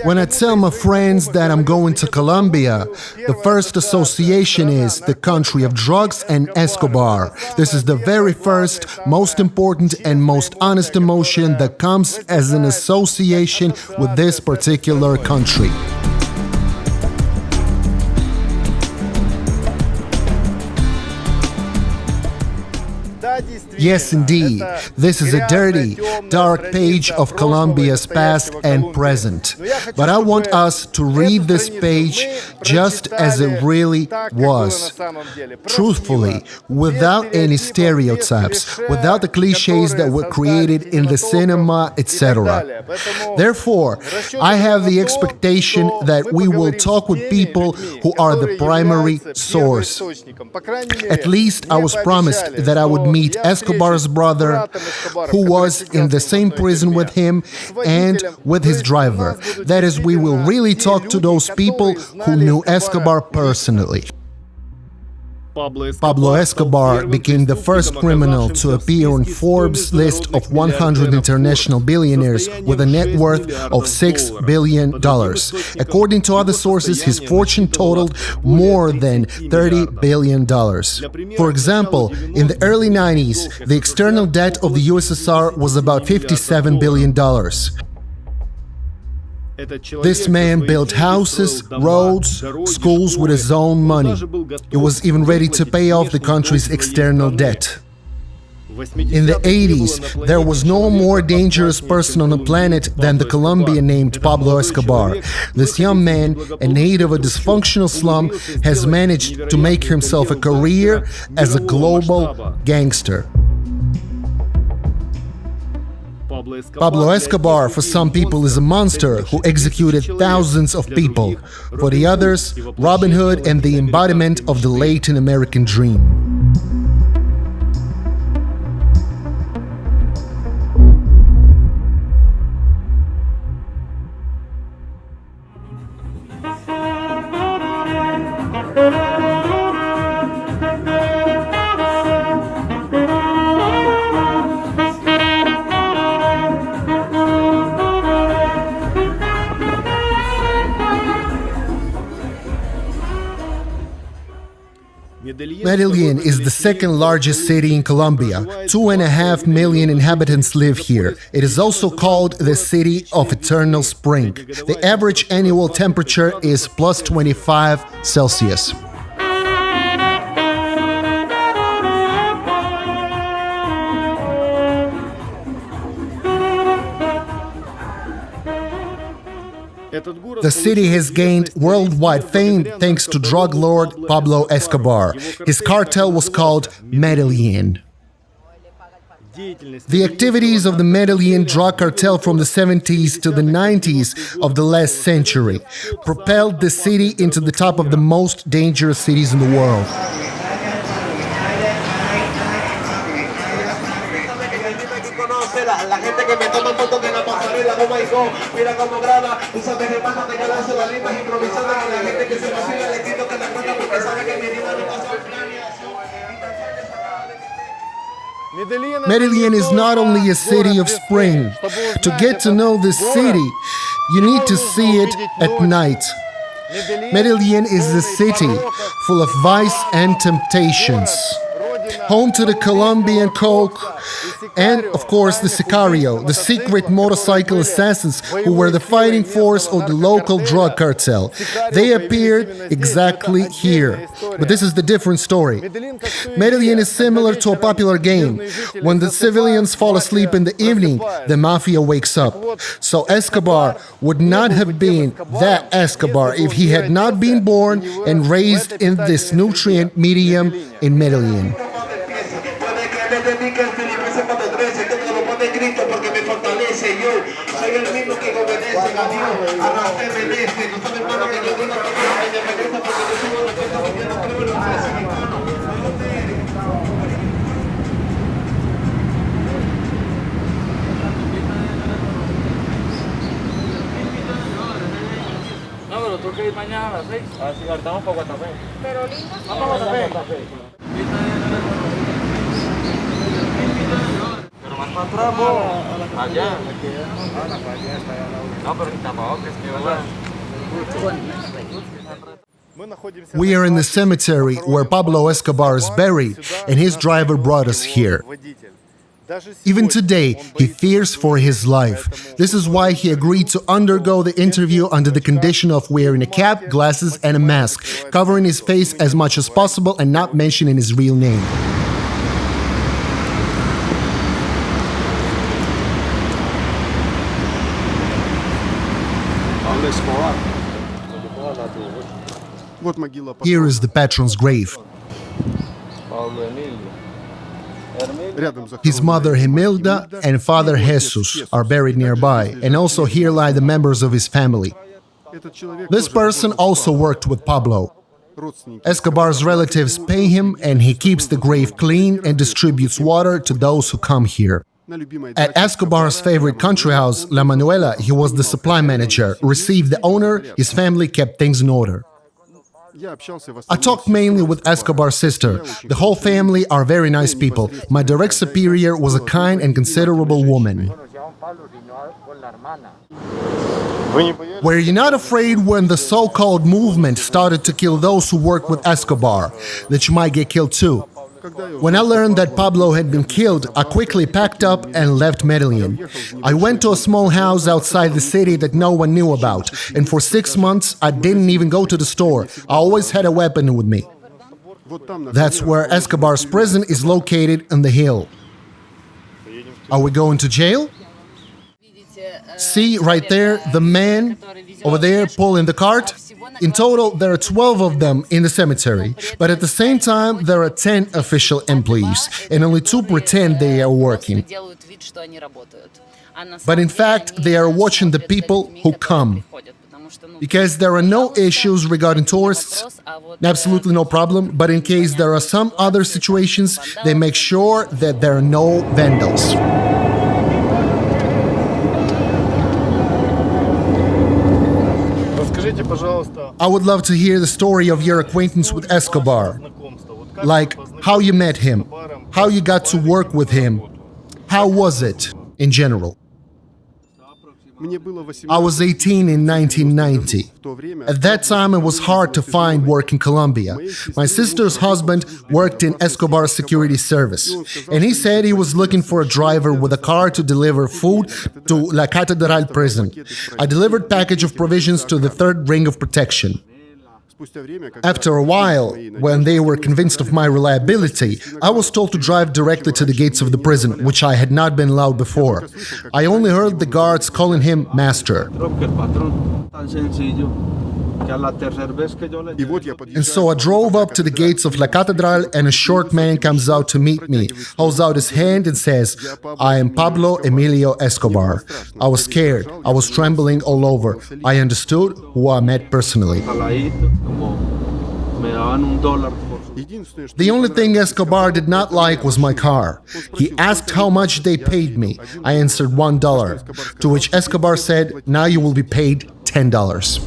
When I tell my friends that I'm going to Colombia, the first association is the country of drugs and Escobar. This is the very first, most important and most honest emotion that comes as an association with this particular country. Yes, indeed, this is a dirty, dark page of Colombia's past and present. But I want us to read this page just as it really was. Truthfully, without any stereotypes, without the cliches that were created in the cinema, etc. Therefore, I have the expectation that we will talk with people who are the primary source. At least I was promised that I would meet Escobar's brother, who was in the same prison with him, and with his driver. That is, we will really talk to those people who knew Escobar personally. Pablo Escobar became the first criminal to appear on Forbes' list of 100 international billionaires with a net worth of $6 billion. According to other sources, his fortune totaled more than $30 billion. For example, in the early 90s, the external debt of the USSR was about $57 billion. This man built houses, roads, schools with his own money. He was even ready to pay off the country's external debt. In the 80s, there was no more dangerous person on the planet than the Colombian named Pablo Escobar. This young man, a native of a dysfunctional slum, has managed to make himself a career as a global gangster. Pablo Escobar, for some people, is a monster who executed thousands of people. For the others, Robin Hood and the embodiment of the Latin American dream. Medellin is the second largest city in Colombia. 2.5 million inhabitants live here. It is also called the City of Eternal Spring. The average annual temperature is plus 25 Celsius. The city has gained worldwide fame thanks to drug lord Pablo Escobar. His cartel was called Medellin. The activities of the Medellin drug cartel from the 70s to the 90s of the last century propelled the city into the top of the most dangerous cities in the world. Medellin is not only a city of spring. To get to know this city, you need to see it at night. Medellin is a city full of vice and temptations. Home to the Colombian coke and, of course, the sicario, the secret motorcycle assassins who were the fighting force of the local drug cartel. They appeared exactly here. But this is the different story. Medellin is similar to a popular game. When the civilians fall asleep in the evening, the mafia wakes up. So Escobar would not have been that Escobar if he had not been born and raised in this nutrient medium in Medellin. Tengo que ir mañana a las 6. Así, ahorita vamos para Guatapé. Pero lindo. Vamos a Guatapé. Pero Allá. No, pero ni tapabocas, que va. We are in the cemetery where Pablo Escobar is buried, and his driver brought us here. Even today, he fears for his life. This is why he agreed to undergo the interview under the condition of wearing a cap, glasses, and a mask, covering his face as much as possible and not mentioning his real name. Here is the patron's grave. His mother Himilda and father Jesus are buried nearby, and also here lie the members of his family. This person also worked with Pablo. Escobar's relatives pay him, and he keeps the grave clean and distributes water to those who come here. At Escobar's favorite country house, La Manuela, he was the supply manager, received the owner, his family kept things in order. I talked mainly with Escobar's sister. The whole family are very nice people. My direct superior was a kind and considerable woman. Were you not afraid when the so-called movement started to kill those who worked with Escobar, that you might get killed too? When I learned that Pablo had been killed, I quickly packed up and left Medellin. I went to a small house outside the city that no one knew about, and for 6 months I didn't even go to the store. I always had a weapon with me. That's where Escobar's prison is located on the hill. Are we going to jail? See, right there, the man over there pulling the cart? In total, there are 12 of them in the cemetery, but at the same time, there are 10 official employees, and only 2 pretend they are working. But in fact, they are watching the people who come. Because there are no issues regarding tourists, absolutely no problem, but in case there are some other situations, they make sure that there are no vandals. I would love to hear the story of your acquaintance with Escobar. Like, how you met him, how you got to work with him. How was it, in general? I was 18 in 1990. At that time, it was hard to find work in Colombia. My sister's husband worked in Escobar's security service, and he said he was looking for a driver with a car to deliver food to La Catedral prison. I delivered package of provisions to the third ring of protection. After a while, when they were convinced of my reliability, I was told to drive directly to the gates of the prison, which I had not been allowed before. I only heard the guards calling him master. And so I drove up to the gates of La Catedral, and a short man comes out to meet me, holds out his hand and says, "I am Pablo Emilio Escobar." I was scared. I was trembling all over. I understood who I met personally. The only thing Escobar did not like was my car. He asked how much they paid me. I answered $1, to which Escobar said, "Now you will be paid $10.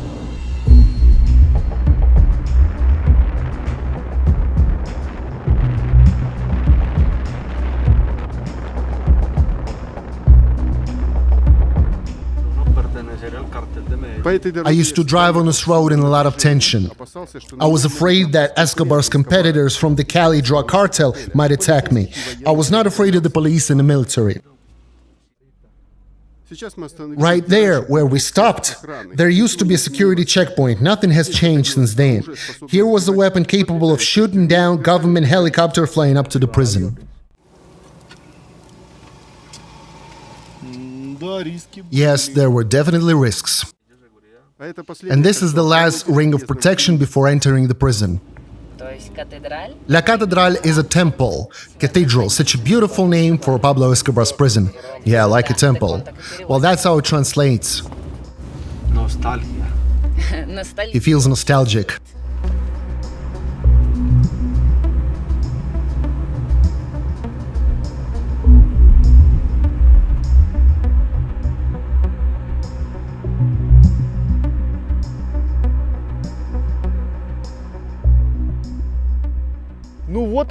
I used to drive on this road in a lot of tension. I was afraid that Escobar's competitors from the Cali drug cartel might attack me. I was not afraid of the police and the military. Right there, where we stopped, there used to be a security checkpoint. Nothing has changed since then. Here was a weapon capable of shooting down government helicopter flying up to the prison. Yes, there were definitely risks. And this is the last ring of protection before entering the prison. La Catedral is a temple, cathedral, such a beautiful name for Pablo Escobar's prison. Yeah, like a temple. Well, that's how it translates. He feels nostalgic.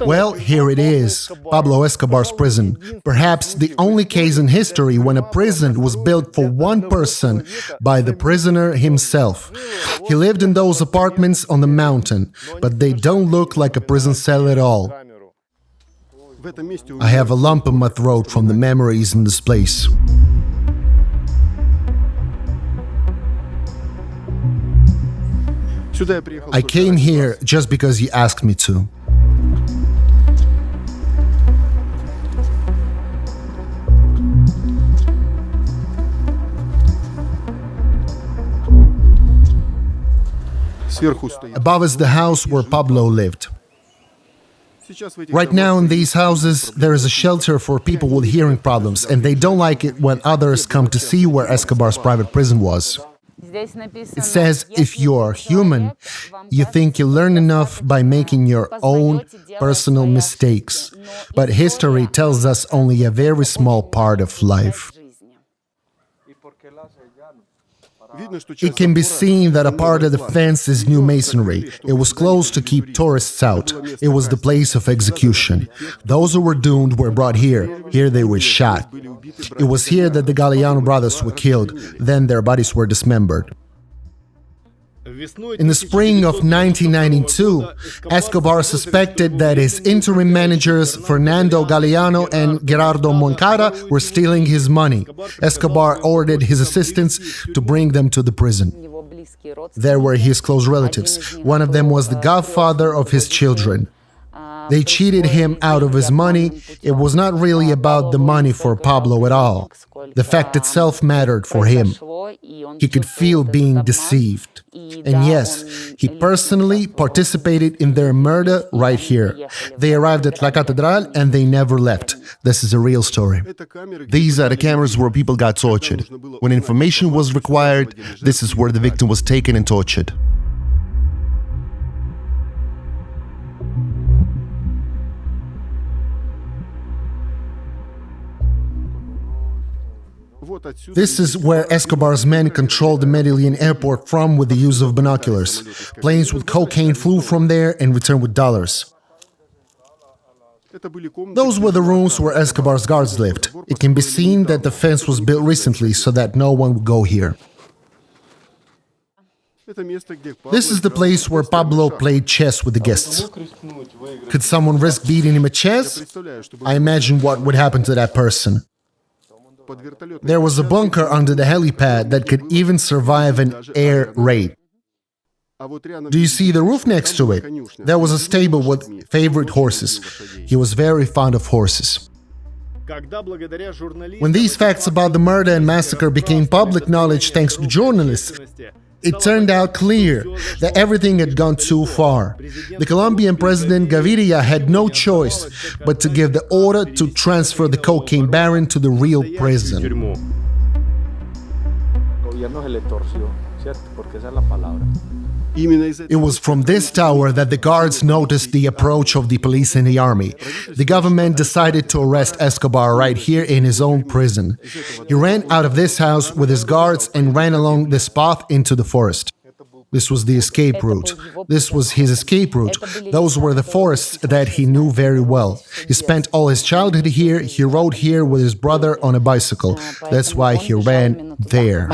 Well, here it is, Pablo Escobar's prison. Perhaps the only case in history when a prison was built for one person by the prisoner himself. He lived in those apartments on the mountain, but they don't look like a prison cell at all. I have a lump in my throat from the memories in this place. I came here just because he asked me to. Above is the house where Pablo lived. Right now in these houses, there is a shelter for people with hearing problems, and they don't like it when others come to see where Escobar's private prison was. It says if you are human, you think you learn enough by making your own personal mistakes. But history tells us only a very small part of life. It can be seen that a part of the fence is new masonry. It was closed to keep tourists out. It was the place of execution. Those who were doomed were brought here. Here they were shot. It was here that the Galeano brothers were killed. Then their bodies were dismembered. In the spring of 1992, Escobar suspected that his interim managers Fernando Galeano and Gerardo Moncada were stealing his money. Escobar ordered his assistants to bring them to the prison. There were his close relatives. One of them was the godfather of his children. They cheated him out of his money. It was not really about the money for Pablo at all. The fact itself mattered for him. He could feel being deceived. And yes, he personally participated in their murder right here. They arrived at La Catedral and they never left. This is a real story. These are the cameras where people got tortured. When information was required, this is where the victim was taken and tortured. This is where Escobar's men controlled the Medellin airport from with the use of binoculars. Planes with cocaine flew from there and returned with dollars. Those were the rooms where Escobar's guards lived. It can be seen that the fence was built recently so that no one would go here. This is the place where Pablo played chess with the guests. Could someone risk beating him at chess? I imagine what would happen to that person. There was a bunker under the helipad that could even survive an air raid. Do you see the roof next to it? There was a stable with favorite horses. He was very fond of horses. When these facts about the murder and massacre became public knowledge thanks to journalists, it turned out clear that everything had gone too far. The Colombian president Gaviria had no choice but to give the order to transfer the cocaine baron to the real prison. It was from this tower that the guards noticed the approach of the police and the army. The government decided to arrest Escobar right here in his own prison. He ran out of this house with his guards and ran along this path into the forest. This was the escape route. This was his escape route. Those were the forests that he knew very well. He spent all his childhood here. He rode here with his brother on a bicycle. That's why he ran there.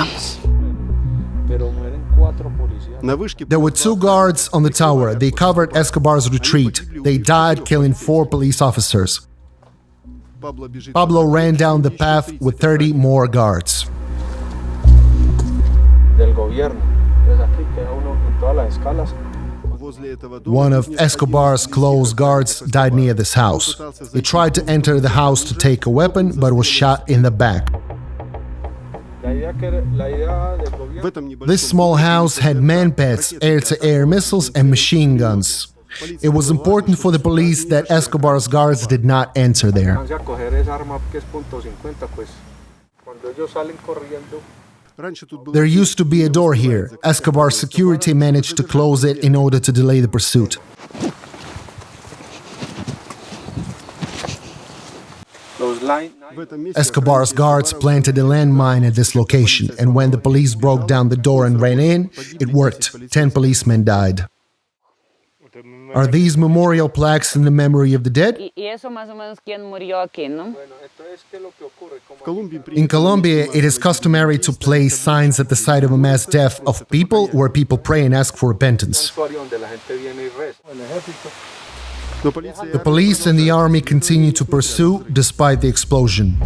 There were 2 guards on the tower. They covered Escobar's retreat. They died, killing 4 police officers. Pablo ran down the path with 30 more guards. One of Escobar's close guards died near this house. He tried to enter the house to take a weapon, but was shot in the back. This small house had man-pets, air-to-air missiles, and machine guns. It was important for the police that Escobar's guards did not enter there. There used to be a door here. Escobar's security managed to close it in order to delay the pursuit. Escobar's guards planted a landmine at this location, and when the police broke down the door and ran in, it worked. 10 policemen died. Are these memorial plaques in the memory of the dead? In Colombia, it is customary to place signs at the site of a mass death of people where people pray and ask for repentance. The police and the army continue to pursue despite the explosion.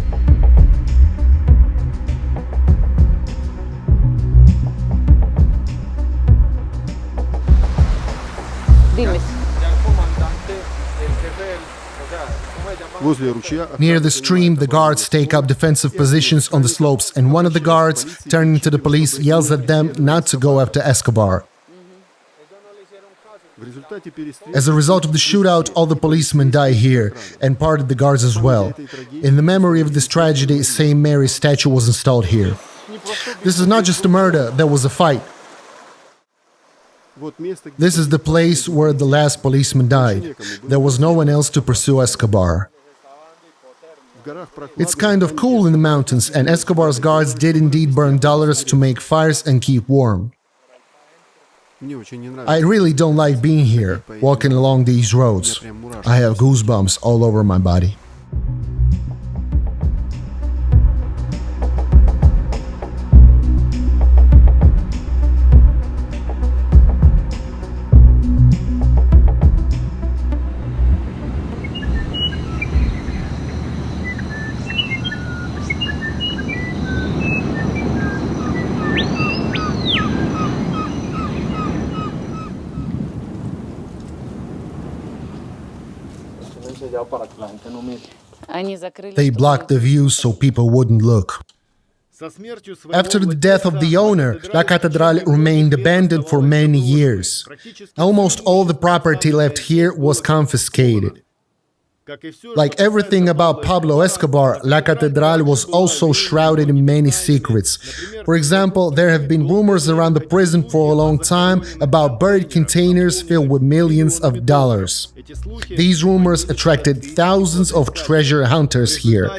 Near the stream, the guards take up defensive positions on the slopes, and one of the guards, turning to the police, yells at them not to go after Escobar. As a result of the shootout, all the policemen die here, and part of the guards as well. In the memory of this tragedy, St. Mary's statue was installed here. This is not just a murder, there was a fight. This is the place where the last policeman died. There was no one else to pursue Escobar. It's kind of cool in the mountains, and Escobar's guards did indeed burn dollars to make fires and keep warm. I really don't like being here, walking along these roads. I have goosebumps all over my body. They blocked the view so people wouldn't look. After the death of the owner, La Catedral remained abandoned for many years. Almost all the property left here was confiscated. Like everything about Pablo Escobar, La Catedral was also shrouded in many secrets. For example, there have been rumors around the prison for a long time about buried containers filled with millions of dollars. These rumors attracted thousands of treasure hunters here.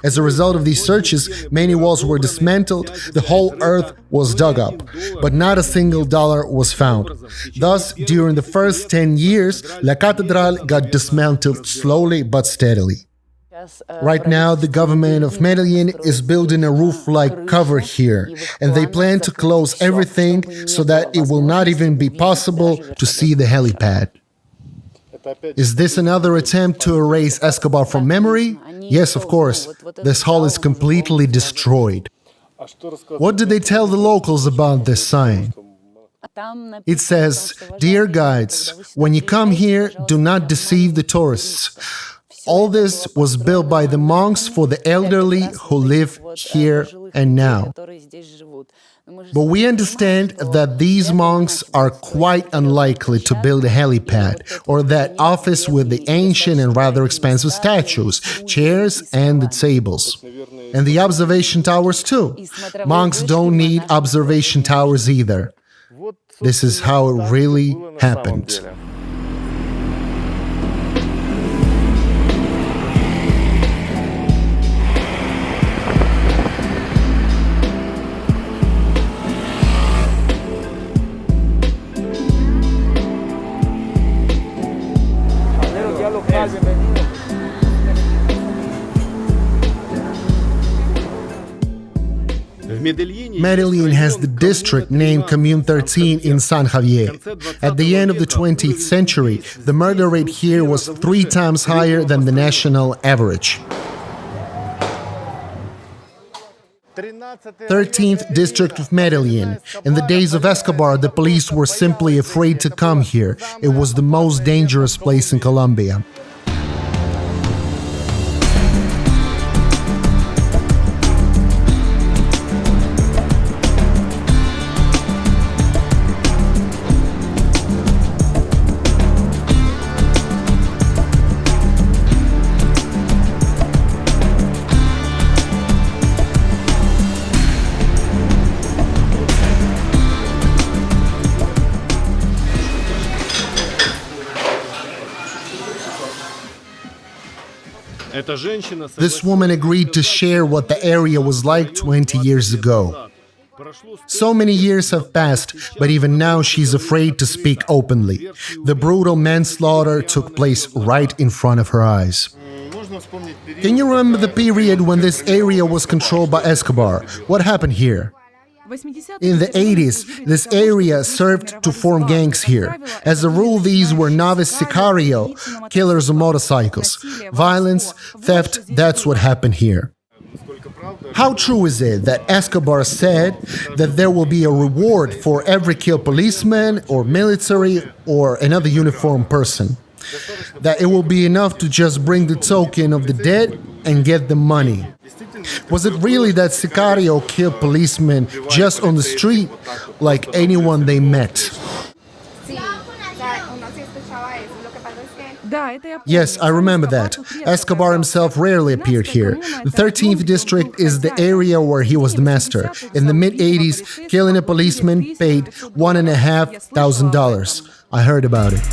As a result of these searches, many walls were dismantled, the whole earth was dug up, but not a single dollar was found. Thus, during the first 10 years, La Catedral got dismantled slowly but steadily. Right now, the government of Medellin is building a roof-like cover here, and they plan to close everything so that it will not even be possible to see the helipad. Is this another attempt to erase Escobar from memory? Yes, of course. This hall is completely destroyed. What did they tell the locals about this sign? It says, "Dear guides, when you come here, do not deceive the tourists. All this was built by the monks for the elderly who live here and now. But we understand that these monks are quite unlikely to build a helipad or that office with the ancient and rather expensive statues, chairs and the tables. And the observation towers too. Monks don't need observation towers either. This is how it really happened." Medellin has the district named Commune 13 in San Javier. At the end of the 20th century, the murder rate here was 3 times higher than the national average. 13th district of Medellin. In the days of Escobar, the police were simply afraid to come here. It was the most dangerous place in Colombia. This woman agreed to share what the area was like 20 years ago. So many years have passed, but even now she's afraid to speak openly. The brutal manslaughter took place right in front of her eyes. Can you remember the period when this area was controlled by Escobar? What happened here? In the 80s, this area served to form gangs here. As a rule, these were novice sicario, killers of motorcycles. Violence, theft, that's what happened here. How true is it that Escobar said that there will be a reward for every killed policeman or military or another uniformed person? That it will be enough to just bring the token of the dead and get the money? Was it really that sicario killed policemen just on the street like anyone they met? Yes, I remember that. Escobar himself rarely appeared here. The 13th district is the area where he was the master. In the mid-80s, killing a policeman paid $1,500. I heard about it.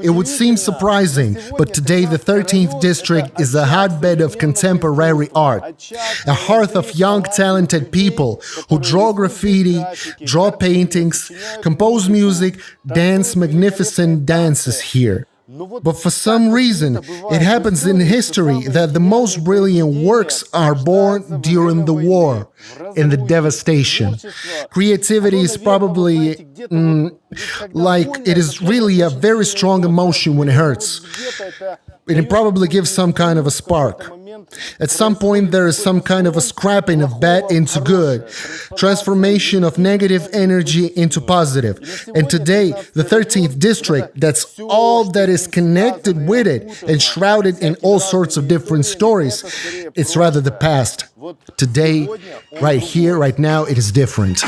It would seem surprising, but today the 13th district is a hotbed of contemporary art, a hearth of young, talented people who draw graffiti, draw paintings, compose music, dance magnificent dances here. But for some reason, it happens in history that the most brilliant works are born during the war, in the devastation. Creativity is probably like it is really a very strong emotion when it hurts. It probably gives some kind of a spark. At some point, there is some kind of a scrapping of bad into good, transformation of negative energy into positive. And today, the 13th district, that's all that is connected with it and shrouded in all sorts of different stories. It's rather the past. Today, right here, right now, it is different.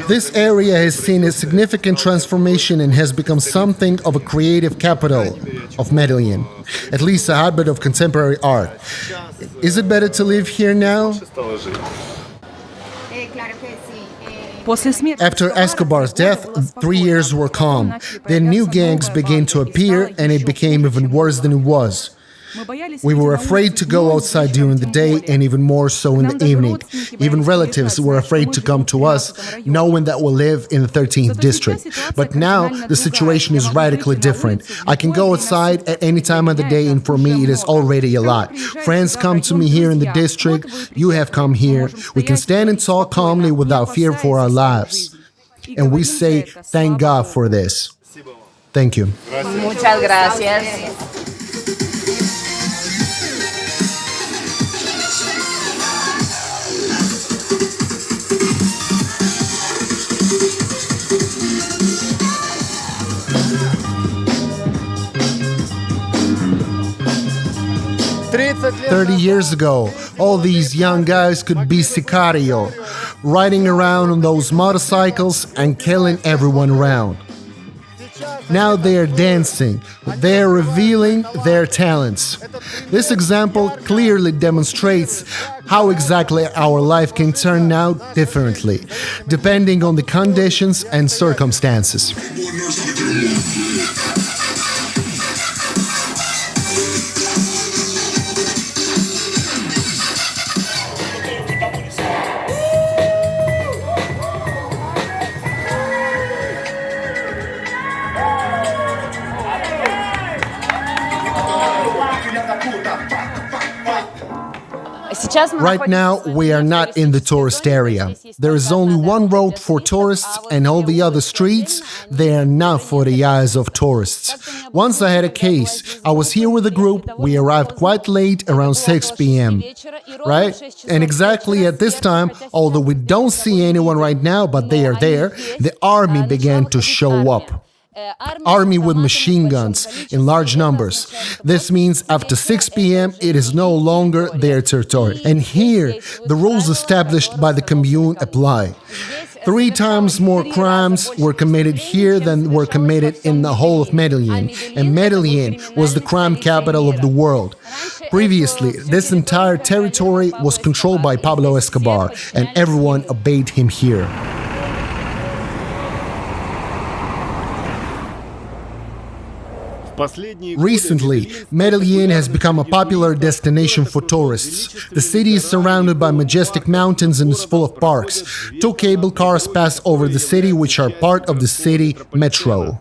This area has seen a significant transformation and has become something of a creative capital of Medellin, at least a hotbed of contemporary art. Is it better to live here now? After Escobar's death, 3 years were calm. Then new gangs began to appear and it became even worse than it was. We were afraid to go outside during the day and even more so in the evening. Even relatives were afraid to come to us, knowing that we live in the 13th district. But now the situation is radically different. I can go outside at any time of the day and for me it is already a lot. Friends come to me here in the district, you have come here. We can stand and talk calmly without fear for our lives. And we say thank God for this. Thank you. Muchas gracias. 30 years ago, all these young guys could be sicario, riding around on those motorcycles and killing everyone around. Now they are dancing, they are revealing their talents. This example clearly demonstrates how exactly our life can turn out differently, depending on the conditions and circumstances. Right now, we are not in the tourist area. There is only one road for tourists and all the other streets, they are not for the eyes of tourists. Once I had a case. I was here with a group. We arrived quite late, around 6 p.m. Right? And exactly at this time, although we don't see anyone right now, but they are there, the army began to show up. army with machine guns in large numbers. This means after 6 p.m. it is no longer their territory. And here, the rules established by the commune apply. 3 times more crimes were committed here than were committed in the whole of Medellin. And Medellin was the crime capital of the world. Previously, this entire territory was controlled by Pablo Escobar, and everyone obeyed him here. Recently, Medellin has become a popular destination for tourists. The city is surrounded by majestic mountains and is full of parks. 2 cable cars pass over the city, which are part of the city metro.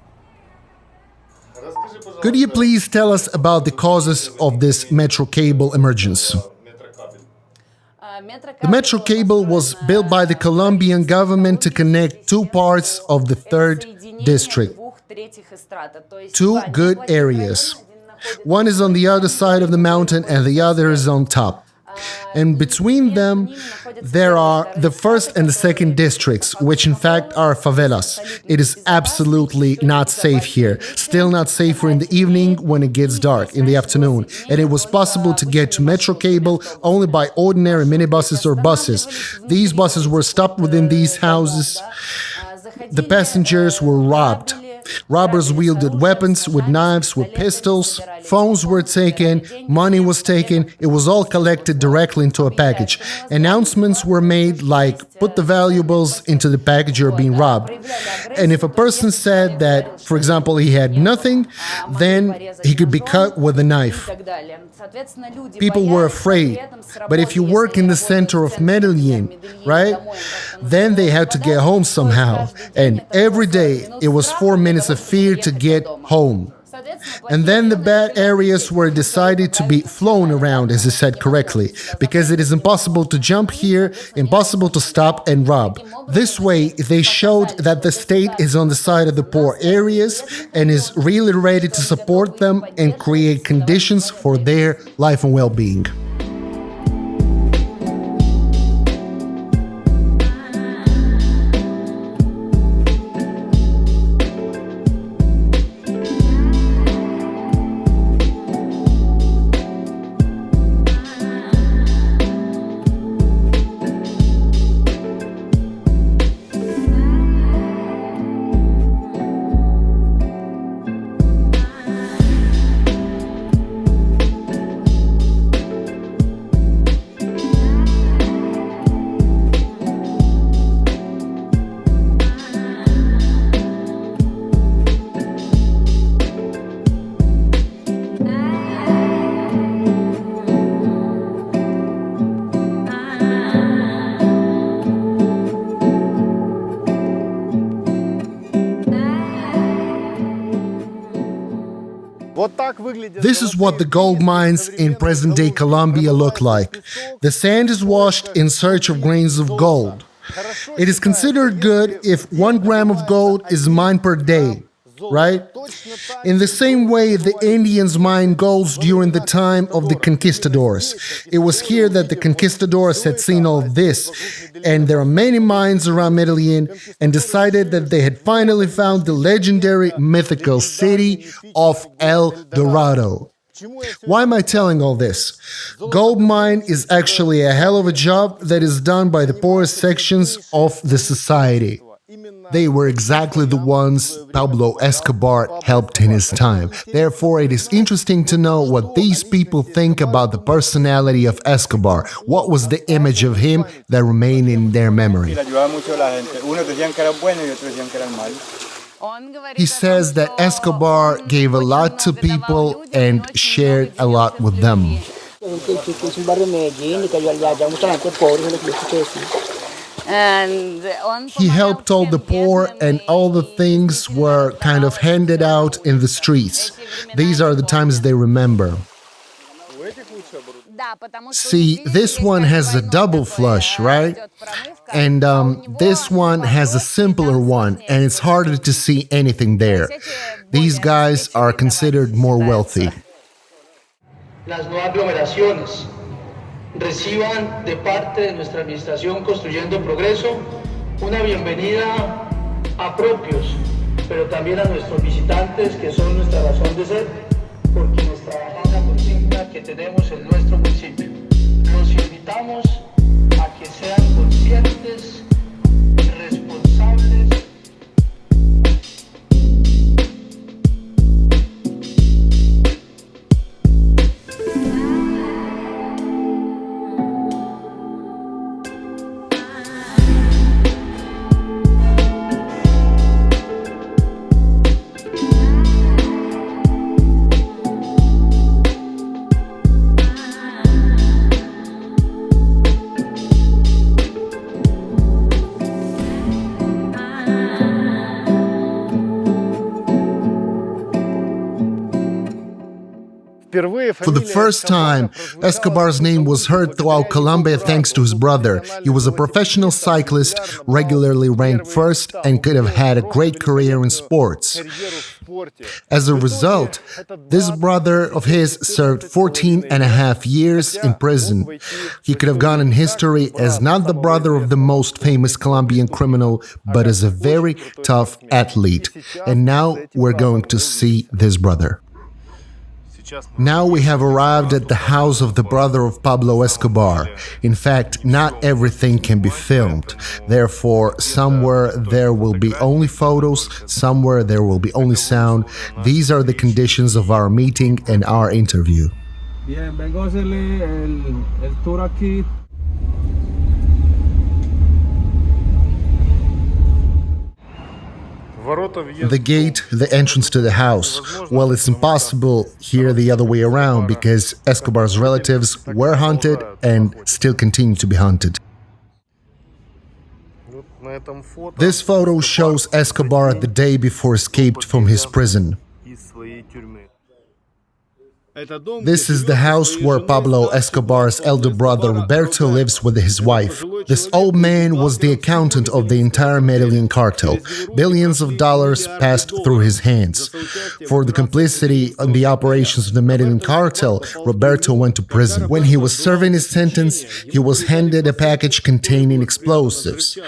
Could you please tell us about the causes of this metro cable emergence? The metro cable was built by the Colombian government to connect 2 parts of the 3rd district. 2 good areas. One is on the other side of the mountain and the other is on top. And between them, there are the 1st and the 2nd districts, which in fact are favelas. It is absolutely not safe here. Still not safer in the evening when it gets dark, in the afternoon. And it was possible to get to metro cable only by ordinary minibuses or buses. These buses were stopped within these houses. The passengers were robbed. Robbers wielded weapons with knives, with pistols. Phones were taken, money was taken. It was all collected directly into a package. Announcements were made like, put the valuables into the package, you're being robbed. And if a person said that, for example, he had nothing, then he could be cut with a knife. People were afraid. But if you work in the center of Medellin, right, then they had to get home somehow. And every day it was 4 minutes of fear to get home. And then the bad areas were decided to be flown around, as I said correctly, because it is impossible to jump here, impossible to stop and rob. This way, they showed that the state is on the side of the poor areas and is really ready to support them and create conditions for their life and well-being. This is what the gold mines in present-day Colombia look like. The sand is washed in search of grains of gold. It is considered good if 1 gram of gold is mined per day, right? In the same way, the Indians mined golds during the time of the conquistadors. It was here that the conquistadors had seen all this, and there are many mines around Medellin, and decided that they had finally found the legendary mythical city of El Dorado. Why am I telling all this? Gold mine is actually a hell of a job that is done by the poorest sections of the society. They were exactly the ones Pablo Escobar helped in his time. Therefore, it is interesting to know what these people think about the personality of Escobar. What was the image of him that remained in their memory? He says that Escobar gave a lot to people and shared a lot with them. He helped all the poor, and all the things were kind of handed out in the streets. These are the times they remember. See, this one has a double flush, right? And this one has a simpler one, and it's harder to see anything there. These guys are considered more wealthy. Reciban de parte de nuestra administración Construyendo Progreso una bienvenida a propios, pero también a nuestros visitantes que son nuestra razón de ser, por quienes trabajamos la consigna que tenemos en nuestro municipio. Los invitamos a que sean conscientes, responsables. For the first time, Escobar's name was heard throughout Colombia thanks to his brother. He was a professional cyclist, regularly ranked first, and could have had a great career in sports. As a result, this brother of his served 14 and a half years in prison. He could have gone in history as not the brother of the most famous Colombian criminal, but as a very tough athlete. And now we're going to see this brother. Now we have arrived at the house of the brother of Pablo Escobar. In fact, not everything can be filmed. Therefore, somewhere there will be only photos, somewhere there will be only sound. These are the conditions of our meeting and our interview. Bien, vengo a hacerle el tour aquí. The gate, the entrance to the house. Well, it's impossible here the other way around because Escobar's relatives were hunted and still continue to be hunted. This photo shows Escobar the day before escaped from his prison. This is the house where Pablo Escobar's elder brother Roberto lives with his wife. This old man was the accountant of the entire Medellin cartel. Billions of dollars passed through his hands. For the complicity in the operations of the Medellin cartel, Roberto went to prison. When he was serving his sentence, he was handed a package containing explosives.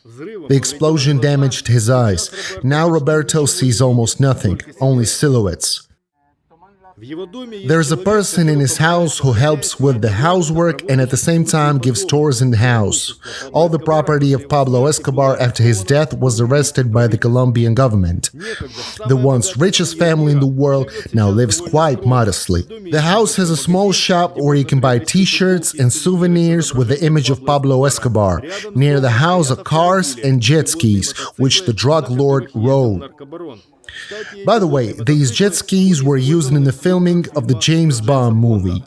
The explosion damaged his eyes. Now Roberto sees almost nothing, only silhouettes. There's a person in his house who helps with the housework and at the same time gives tours in the house. All the property of Pablo Escobar after his death was arrested by the Colombian government. The once richest family in the world now lives quite modestly. The house has a small shop where you can buy t-shirts and souvenirs with the image of Pablo Escobar. Near the house are cars and jet skis, which the drug lord rode. By the way, these jet skis were used in the filming of the James Bond movie.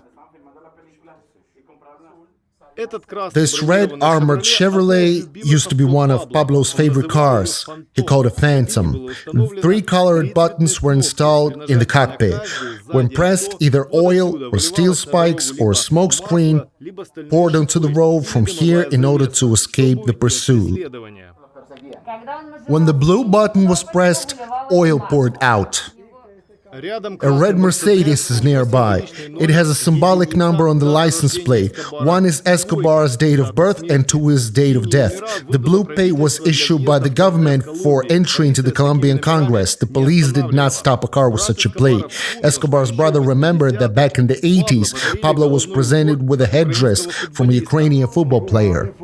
This red armored Chevrolet used to be one of Pablo's favorite cars. He called it Phantom. 3 colored buttons were installed in the cockpit. When pressed, either oil or steel spikes or smoke screen poured onto the road from here in order to escape the pursuit. When the blue button was pressed, oil poured out. A red Mercedes is nearby. It has a symbolic number on the license plate. 1 is Escobar's date of birth and 2 is date of death. The blue plate was issued by the government for entry into the Colombian Congress. The police did not stop a car with such a plate. Escobar's brother remembered that back in the 80s, Pablo was presented with a headdress from a Ukrainian football player.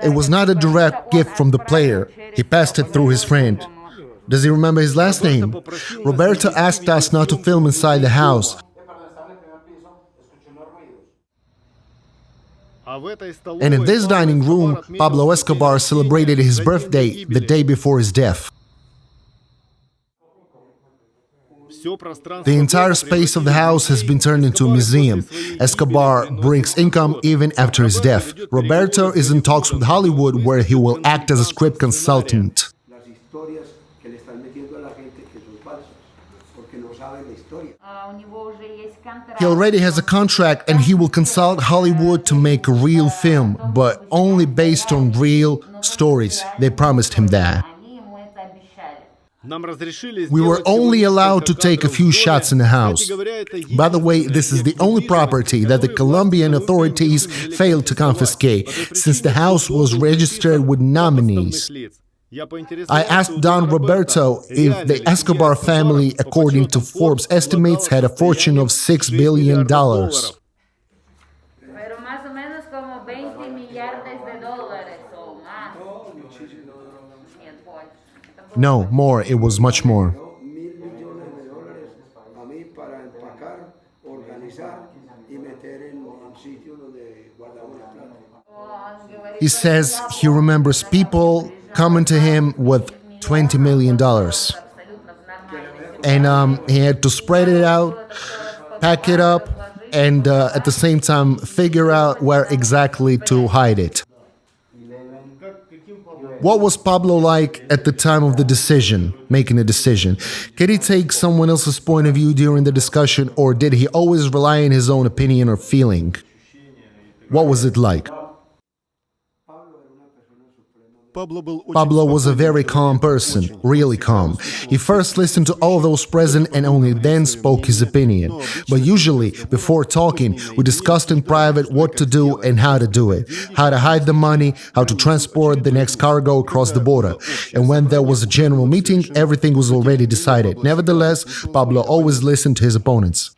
It was not a direct gift from the player. He passed it through his friend. Does he remember his last name? Roberto asked us not to film inside the house. And in this dining room, Pablo Escobar celebrated his birthday the day before his death. The entire space of the house has been turned into a museum. Escobar brings income even after his death. Roberto is in talks with Hollywood where he will act as a script consultant. He already has a contract and he will consult Hollywood to make a real film, but only based on real stories. They promised him that. We were only allowed to take a few shots in the house. By the way, this is the only property that the Colombian authorities failed to confiscate, since the house was registered with nominees. I asked Don Roberto if the Escobar family, according to Forbes estimates, had a fortune of $6 billion. Pero más o menos como 20 millardes de dólares o más. No, more. It was much more. He says he remembers people coming to him with $20 million. And he had to spread it out, pack it up, and at the same time figure out where exactly to hide it. What was Pablo like at the time of the decision, making a decision? Could he take someone else's point of view during the discussion, or did he always rely on his own opinion or feeling? What was it like? Pablo was a very calm person, really calm. He first listened to all those present and only then spoke his opinion. But usually, before talking, we discussed in private what to do and how to do it, how to hide the money, how to transport the next cargo across the border. And when there was a general meeting, everything was already decided. Nevertheless, Pablo always listened to his opponents.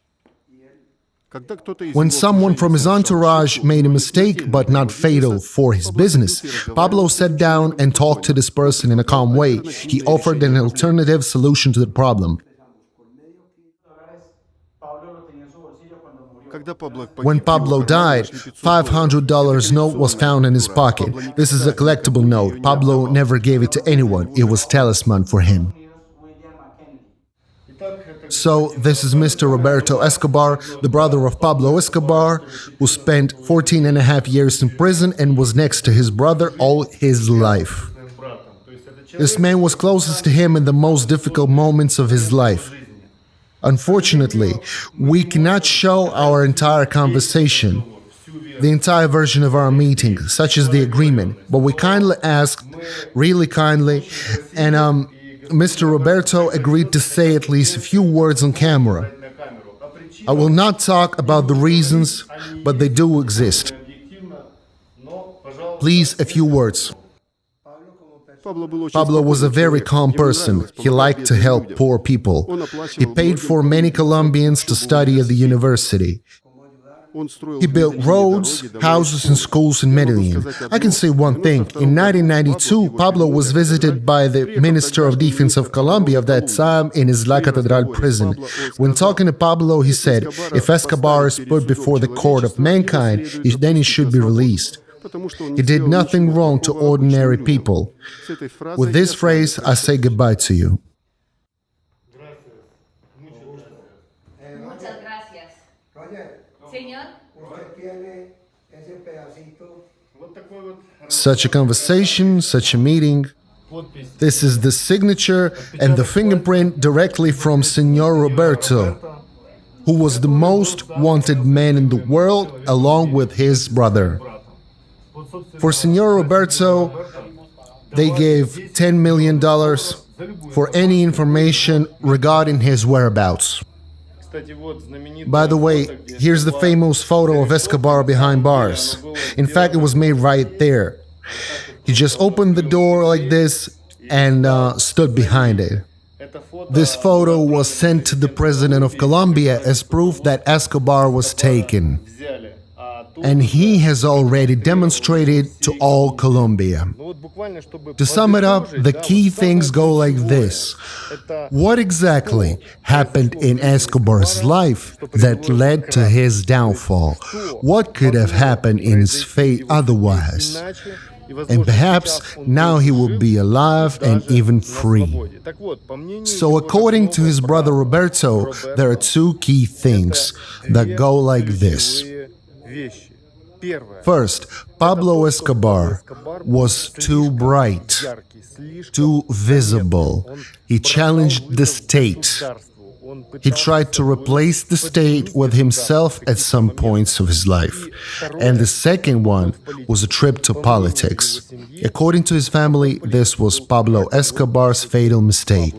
When someone from his entourage made a mistake, but not fatal for his business, Pablo sat down and talked to this person in a calm way. He offered an alternative solution to the problem. When Pablo died, $500 note was found in his pocket. This is a collectible note. Pablo never gave it to anyone. It was talisman for him. So, this is Mr. Roberto Escobar, the brother of Pablo Escobar, who spent 14 and a half years in prison and was next to his brother all his life. This man was closest to him in the most difficult moments of his life. Unfortunately, we cannot show our entire conversation, the entire version of our meeting, such as the agreement, but we kindly asked, really kindly, and Mr. Roberto agreed to say at least a few words on camera. I will not talk about the reasons, but they do exist. Please, a few words. Pablo was a very calm person. He liked to help poor people. He paid for many Colombians to study at the university. He built roads, houses, and schools in Medellin. I can say one thing. In 1992, Pablo was visited by the Minister of Defense of Colombia of that time in his La Catedral prison. When talking to Pablo, he said, if Escobar is put before the court of mankind, then he should be released. He did nothing wrong to ordinary people. With this phrase, I say goodbye to you. Such a conversation, such a meeting. This is the signature and the fingerprint directly from Senor Roberto, who was the most wanted man in the world, along with his brother. For Senor Roberto, they gave $10 million for any information regarding his whereabouts. By the way, here's the famous photo of Escobar behind bars. In fact, it was made right there. He just opened the door like this and stood behind it. This photo was sent to the president of Colombia as proof that Escobar was taken. And he has already demonstrated to all Colombia. To sum it up, the key things go like this. What exactly happened in Escobar's life that led to his downfall? What could have happened in his fate otherwise? And perhaps now he will be alive and even free. So according to his brother Roberto, there are two key things that go like this. First, Pablo Escobar was too bright, too visible. He challenged the state. He tried to replace the state with himself at some points of his life. And the second one was a trip to politics. According to his family, this was Pablo Escobar's fatal mistake.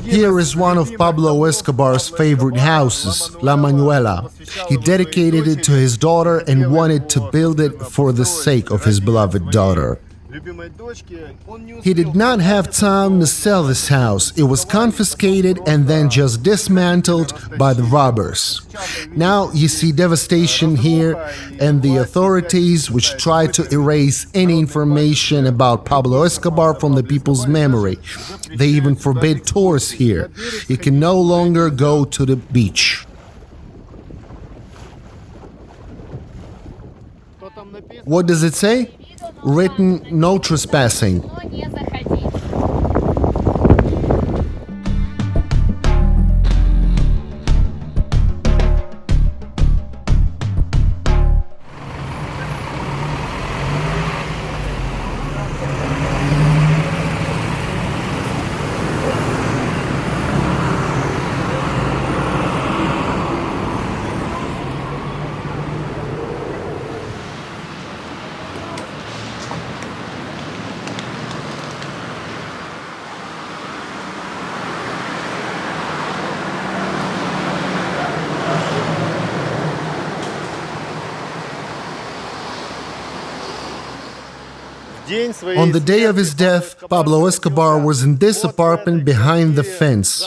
Here is one of Pablo Escobar's favorite houses, La Manuela. He dedicated it to his daughter and wanted to build it for the sake of his beloved daughter. He did not have time to sell this house. It was confiscated and then just dismantled by the robbers. Now you see devastation here and the authorities which try to erase any information about Pablo Escobar from the people's memory. They even forbid tours here. You can no longer go to the beach. What does it say? Written, no trespassing. On the day of his death, Pablo Escobar was in this apartment behind the fence.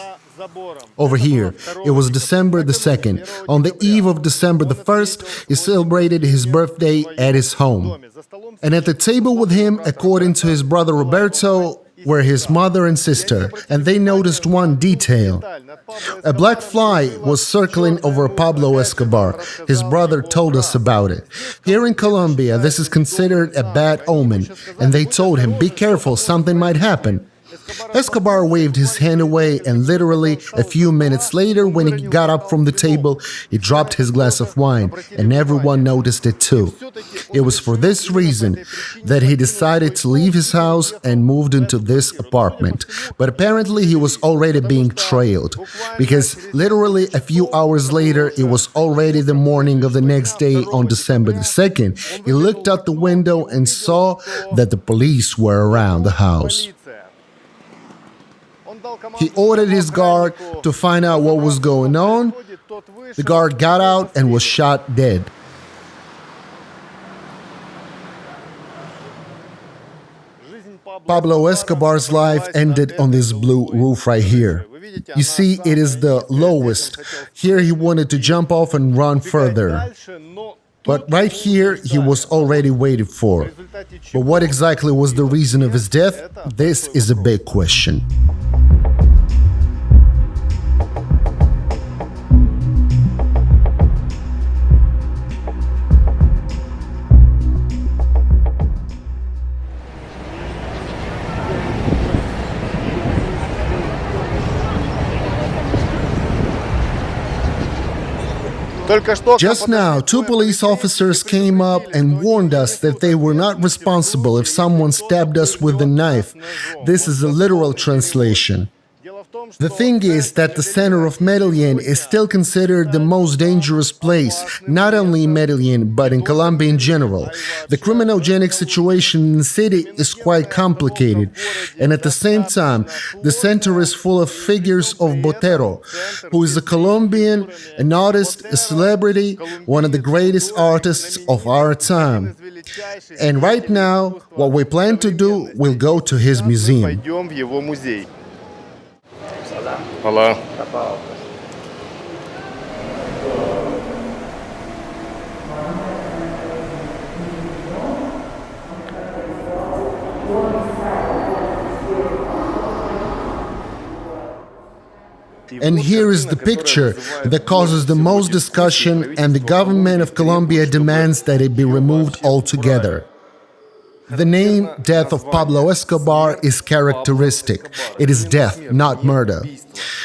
Over here, it was December the 2nd. On the eve of December the 1st, he celebrated his birthday at his home. And at the table with him, according to his brother Roberto, were his mother and sister, and they noticed one detail. A black fly was circling over Pablo Escobar. His brother told us about it. Here in Colombia, this is considered a bad omen, and they told him, "Be careful, something might happen." Escobar waved his hand away, and literally a few minutes later, when he got up from the table, he dropped his glass of wine, and everyone noticed it too. It was for this reason that he decided to leave his house and moved into this apartment. But apparently he was already being trailed, because literally a few hours later, it was already the morning of the next day on December the 2nd. He looked out the window and saw that the police were around the house. He ordered his guard to find out what was going on. The guard got out and was shot dead. Pablo Escobar's life ended on this blue roof right here. You see, it is the lowest. Here he wanted to jump off and run further. But right here, he was already waited for. But what exactly was the reason of his death? This is a big question. Just now, two police officers came up and warned us that they were not responsible if someone stabbed us with a knife. This is a literal translation. The thing is that the center of Medellin is still considered the most dangerous place, not only in Medellin, but in Colombia in general. The criminogenic situation in the city is quite complicated, and at the same time, the center is full of figures of Botero, who is a Colombian, an artist, a celebrity, one of the greatest artists of our time. And right now, what we plan to do, we'll go to his museum. Hello. And here is the picture that causes the most discussion, and the government of Colombia demands that it be removed altogether. The name Death of Pablo Escobar is characteristic. It is death, not murder.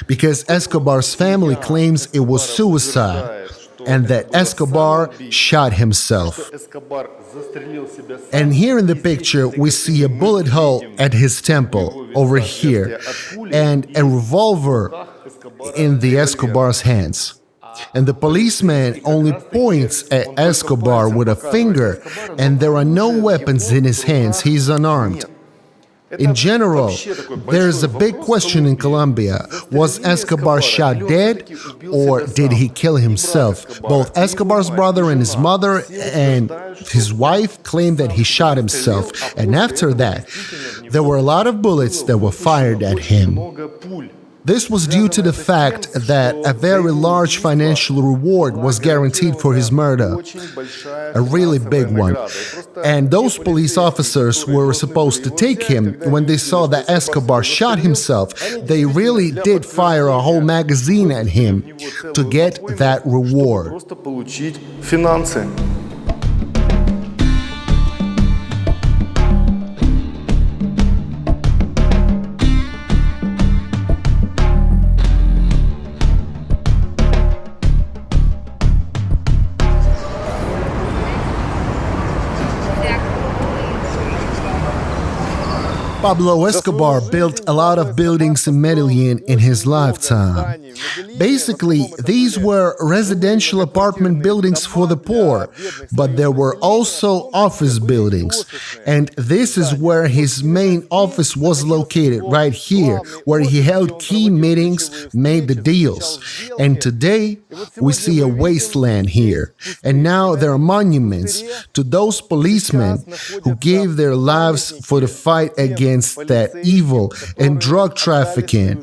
Because Escobar's family claims it was suicide and that Escobar shot himself. And here in the picture, we see a bullet hole at his temple over here and a revolver in the Escobar's hands. And the policeman only points at Escobar with a finger, and there are no weapons in his hands. He's unarmed. In general, there is a big question in Colombia. Was Escobar shot dead or did he kill himself? Both Escobar's brother and his mother and his wife claimed that he shot himself. And after that, there were a lot of bullets that were fired at him. This was due to the fact that a very large financial reward was guaranteed for his murder, a really big one. And those police officers who were supposed to take him, when they saw that Escobar shot himself, they really did fire a whole magazine at him to get that reward. Pablo Escobar built a lot of buildings in Medellin in his lifetime. Basically, these were residential apartment buildings for the poor, but there were also office buildings. And this is where his main office was located, right here, where he held key meetings, made the deals. And today, we see a wasteland here. And now there are monuments to those policemen who gave their lives for the fight against that evil and drug trafficking,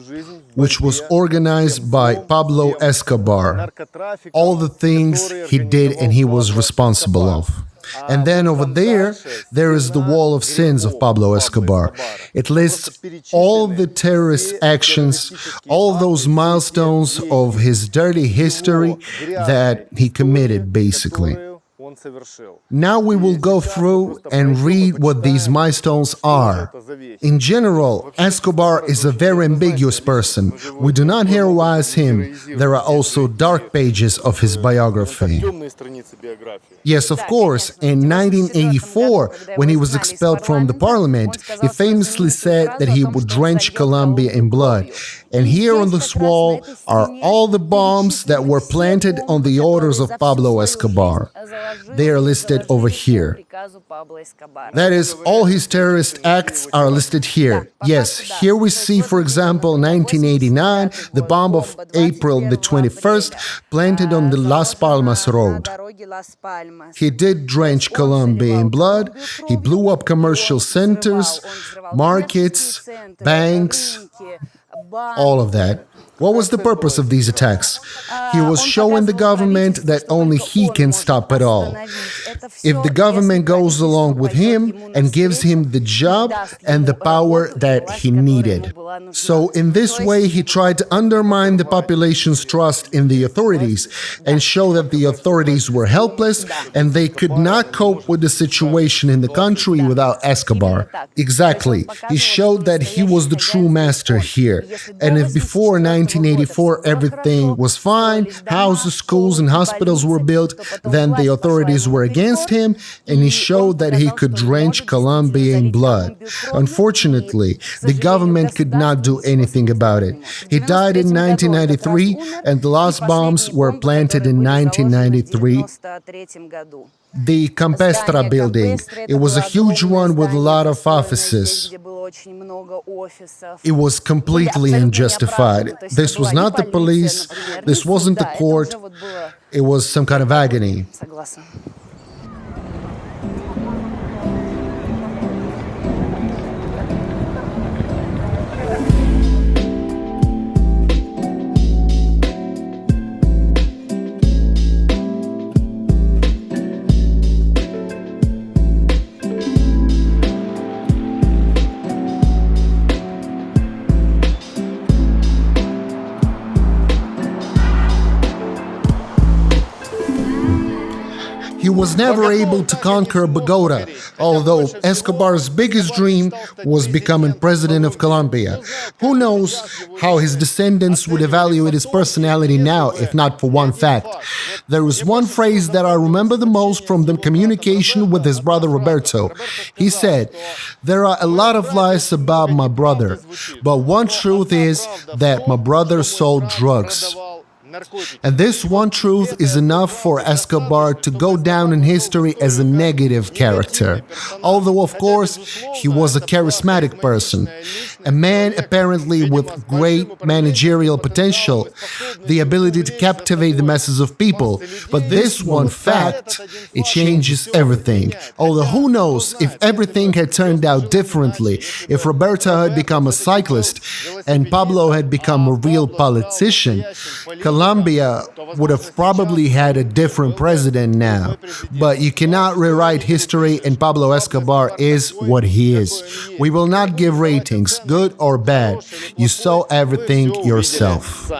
which was organized by Pablo Escobar. All the things he did and he was responsible of. And then over there is the wall of sins of Pablo Escobar. It lists all the terrorist actions, all those milestones of his dirty history that he committed, basically. Now we will go through and read what these milestones are. In general, Escobar is a very ambiguous person. We do not heroize him. There are also dark pages of his biography. Yes, of course, in 1984, when he was expelled from the parliament, he famously said that he would drench Colombia in blood. And here on this wall are all the bombs that were planted on the orders of Pablo Escobar. They are listed over here. That is, all his terrorist acts are listed here. Yes, here we see, for example, 1989, the bomb of April the 21st, planted on the Las Palmas road. He did drench Colombia in blood. He blew up commercial centers, markets, banks, all of that. What was the purpose of these attacks? He was showing the government that only he can stop it all. If the government goes along with him and gives him the job and the power that he needed. So in this way, he tried to undermine the population's trust in the authorities and show that the authorities were helpless and they could not cope with the situation in the country without Escobar. Exactly. He showed that he was the true master here. And if before 1984 everything was fine, houses, schools, and hospitals were built, then the authorities were against him, and he showed that he could drench Colombia in blood. Unfortunately, the government could not do anything about it. He died in 1993, and the last bombs were planted in 1993. The Campestre building. It was a huge one with a lot of offices. It was completely unjustified. This was not the police. This wasn't the court. It was some kind of agony. He was never able to conquer Bogota, although Escobar's biggest dream was becoming president of Colombia. Who knows how his descendants would evaluate his personality now, if not for one fact. There is one phrase that I remember the most from the communication with his brother Roberto. He said, "There are a lot of lies about my brother, but one truth is that my brother sold drugs." And this one truth is enough for Escobar to go down in history as a negative character. Although, of course, he was a charismatic person, a man apparently with great managerial potential, the ability to captivate the masses of people. But this one fact, it changes everything. Although who knows if everything had turned out differently, if Roberto had become a cyclist and Pablo had become a real politician, Colombia would have probably had a different president now. But you cannot rewrite history, and Pablo Escobar is what he is. We will not give ratings, good or bad. You saw everything yourself.